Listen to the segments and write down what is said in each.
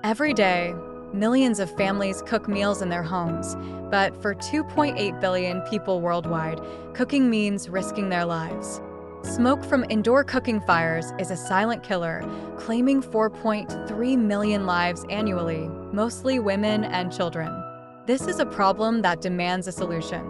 Every day, millions of families cook meals in their homes, but for 2.8 billion people worldwide, cooking means risking their lives. Smoke from indoor cooking fires is a silent killer, claiming 4.3 million lives annually, mostly women and children. This is a problem that demands a solution.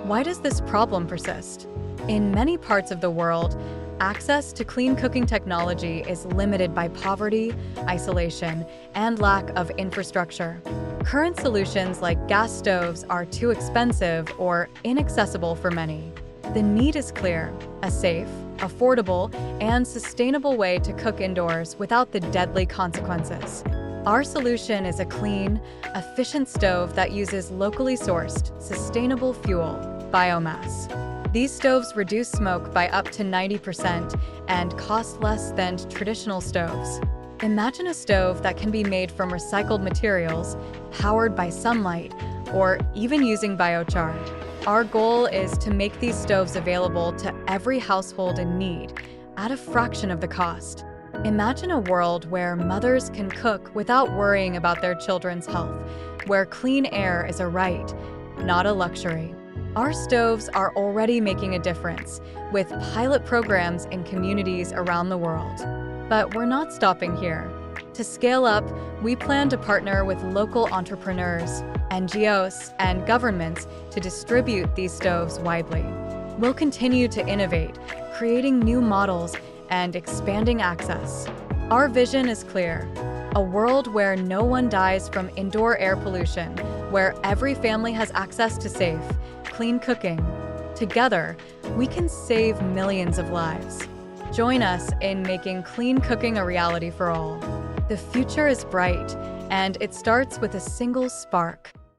Why does this problem persist? In many parts of the world, access to clean cooking technology is limited by poverty, isolation, and lack of infrastructure. Current solutions like gas stoves are too expensive or inaccessible for many. The need is clear: a safe, affordable, and sustainable way to cook indoors without the deadly consequences. Our solution is a clean, efficient stove that uses locally sourced, sustainable fuel, biomass. These stoves reduce smoke by up to 90% and cost less than traditional stoves. Imagine a stove that can be made from recycled materials, powered by sunlight, or even using biochar. Our goal is to make these stoves available to every household in need at a fraction of the cost. Imagine a world where mothers can cook without worrying about their children's health, where clean air is a right, not a luxury. Our stoves are already making a difference, with pilot programs in communities around the world. But we're not stopping here. To scale up, we plan to partner with local entrepreneurs, NGOs, and governments to distribute these stoves widely. We'll continue to innovate, creating new models and expanding access. Our vision is clear: a world where no one dies from indoor air pollution, where every family has access to safe, clean cooking. Together, we can save millions of lives. Join us in making clean cooking a reality for all. The future is bright, and it starts with a single spark.